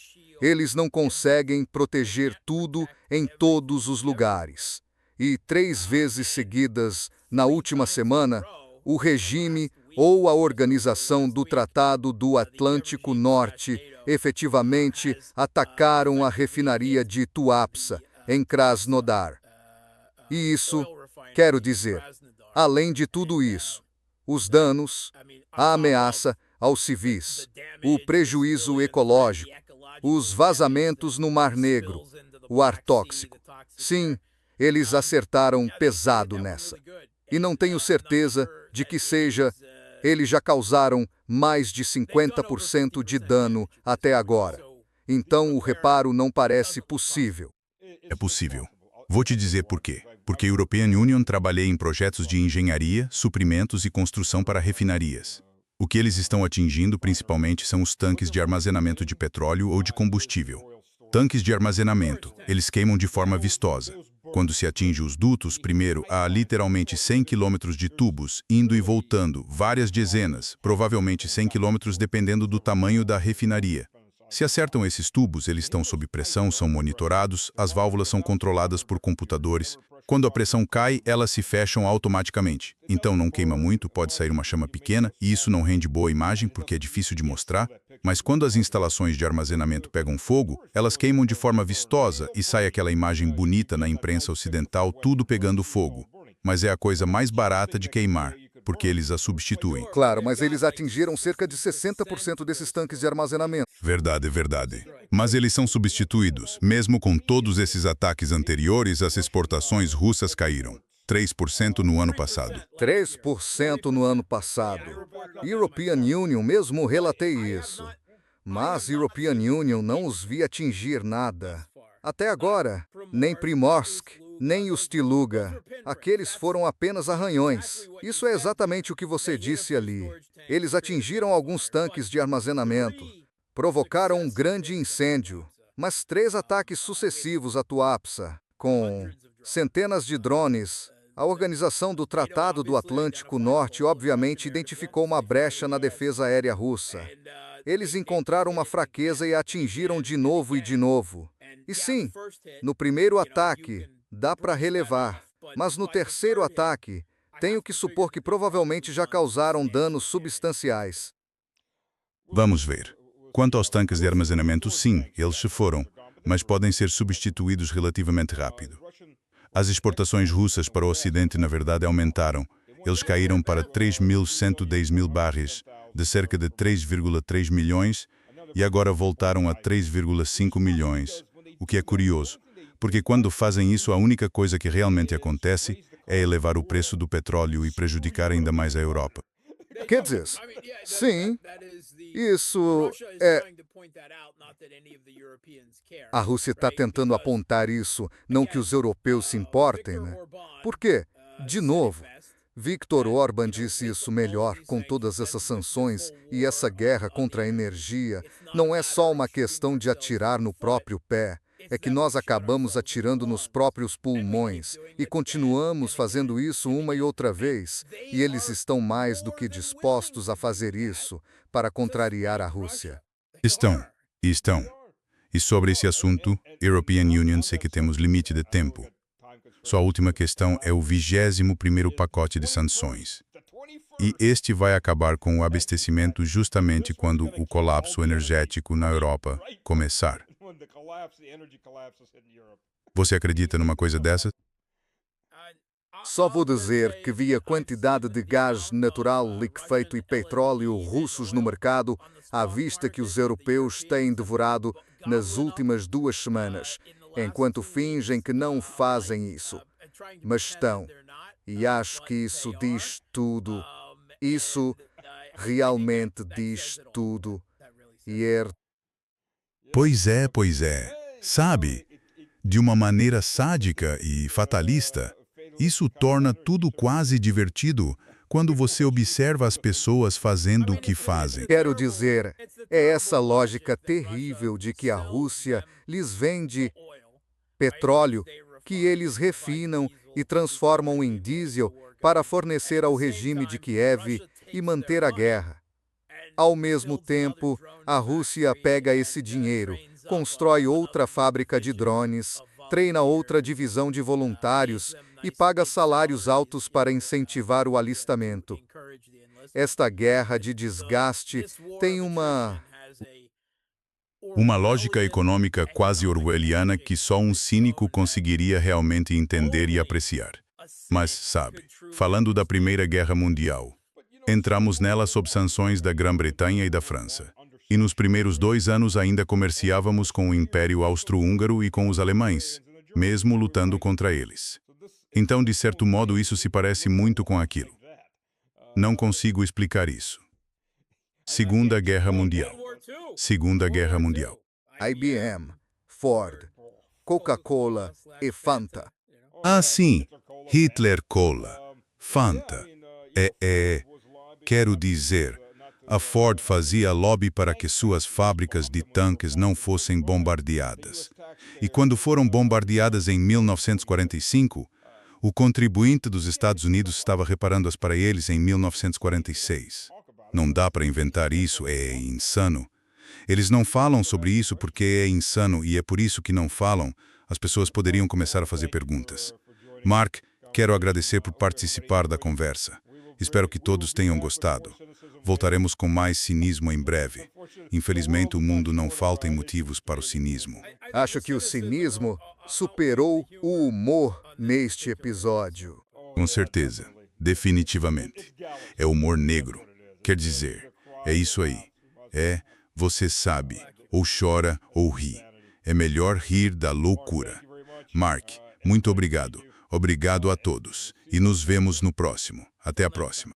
Eles não conseguem proteger tudo em todos os lugares. E 3 vezes seguidas, na última semana, o regime ou a organização do Tratado do Atlântico Norte efetivamente atacaram a refinaria de Tuapse, em Krasnodar. E isso, quero dizer, além de tudo isso, os danos, a ameaça aos civis, o prejuízo ecológico, os vazamentos no Mar Negro, o ar tóxico. Sim, eles acertaram pesado nessa. E não tenho certeza de que eles já causaram mais de 50% de dano até agora. Então o reparo não parece possível. É possível. Vou te dizer por quê. Porque a European Union trabalhei em projetos de engenharia, suprimentos e construção para refinarias. O que eles estão atingindo principalmente são os tanques de armazenamento de petróleo ou de combustível. Tanques de armazenamento, eles queimam de forma vistosa. Quando se atinge os dutos, primeiro há literalmente 100 km de tubos, indo e voltando, várias dezenas, provavelmente 100 km dependendo do tamanho da refinaria. Se acertam esses tubos, eles estão sob pressão, são monitorados, as válvulas são controladas por computadores. Quando a pressão cai, elas se fecham automaticamente. Então não queima muito, pode sair uma chama pequena, e isso não rende boa imagem porque é difícil de mostrar. Mas quando as instalações de armazenamento pegam fogo, elas queimam de forma vistosa e sai aquela imagem bonita na imprensa ocidental, tudo pegando fogo. Mas é a coisa mais barata de queimar, porque eles a substituem. Claro, mas eles atingiram cerca de 60% desses tanques de armazenamento. Verdade. Mas eles são substituídos. Mesmo com todos esses ataques anteriores, as exportações russas caíram. 3% no ano passado. 3% no ano passado. European Union, mesmo relatei isso. Mas European Union não os vi atingir nada. Até agora, nem Primorsk, nem Ust-Luga. Aqueles foram apenas arranhões. Isso é exatamente o que você disse ali. Eles atingiram alguns tanques de armazenamento. Provocaram um grande incêndio. Mas 3 ataques sucessivos a Tuapse, com centenas de drones. A organização do Tratado do Atlântico Norte obviamente identificou uma brecha na defesa aérea russa. Eles encontraram uma fraqueza e a atingiram de novo e de novo. E sim, no primeiro ataque, dá para relevar. Mas no terceiro ataque, tenho que supor que provavelmente já causaram danos substanciais. Vamos ver. Quanto aos tanques de armazenamento, sim, eles se foram, mas podem ser substituídos relativamente rápido. As exportações russas para o Ocidente, na verdade, aumentaram. Eles caíram para 3.110.000 barris, de cerca de 3,3 milhões, e agora voltaram a 3,5 milhões, o que é curioso, porque quando fazem isso, a única coisa que realmente acontece é elevar o preço do petróleo e prejudicar ainda mais a Europa. Quer dizer, sim, isso é... A Rússia está tentando apontar isso, não que os europeus se importem, né? Porque, de novo, Viktor Orbán disse isso melhor com todas essas sanções e essa guerra contra a energia. Não é só uma questão de atirar no próprio pé, é que nós acabamos atirando nos próprios pulmões e continuamos fazendo isso uma e outra vez, e eles estão mais do que dispostos a fazer isso para contrariar a Rússia. Estão. E sobre esse assunto, European Union, sei que temos limite de tempo. Sua última questão é o 21º pacote de sanções. E este vai acabar com o abastecimento justamente quando o colapso energético na Europa começar. Você acredita numa coisa dessa? Só vou dizer que vi a quantidade de gás natural liquefeito e petróleo russos no mercado à vista que os europeus têm devorado nas últimas 2 semanas, enquanto fingem que não fazem isso. Mas estão. E acho que isso diz tudo. Isso realmente diz tudo. E Pois é. Sabe, de uma maneira sádica e fatalista, isso torna tudo quase divertido quando você observa as pessoas fazendo o que fazem. quero dizer, é essa lógica terrível de que a Rússia lhes vende petróleo, que eles refinam e transformam em diesel para fornecer ao regime de Kiev e manter a guerra. Ao mesmo tempo, a Rússia pega esse dinheiro, constrói outra fábrica de drones, treina outra divisão de voluntários e paga salários altos para incentivar o alistamento. Esta guerra de desgaste tem Uma lógica econômica quase orwelliana que só um cínico conseguiria realmente entender e apreciar. Mas, sabe, falando da Primeira Guerra Mundial, entramos nela sob sanções da Grã-Bretanha e da França. E nos primeiros 2 anos ainda comerciávamos com o Império Austro-Húngaro e com os alemães, mesmo lutando contra eles. Então, de certo modo, isso se parece muito com aquilo. Não consigo explicar isso. Segunda Guerra Mundial. IBM, Ford, Coca-Cola e Fanta. Ah, sim. Hitler Cola. Fanta. Quero dizer, a Ford fazia lobby para que suas fábricas de tanques não fossem bombardeadas. E quando foram bombardeadas em 1945, o contribuinte dos Estados Unidos estava reparando-as para eles em 1946. Não dá para inventar isso, é insano. Eles não falam sobre isso porque é insano e é por isso que não falam. As pessoas poderiam começar a fazer perguntas. Mark, quero agradecer por participar da conversa. Espero que todos tenham gostado. Voltaremos com mais cinismo em breve. Infelizmente, o mundo não falta em motivos para o cinismo. Acho que o cinismo superou o humor neste episódio. Com certeza. Definitivamente. É humor negro. Quer dizer, é isso aí. Você sabe, ou chora ou ri. É melhor rir da loucura. Mark, muito obrigado. Obrigado a todos. E nos vemos no próximo. Até a próxima.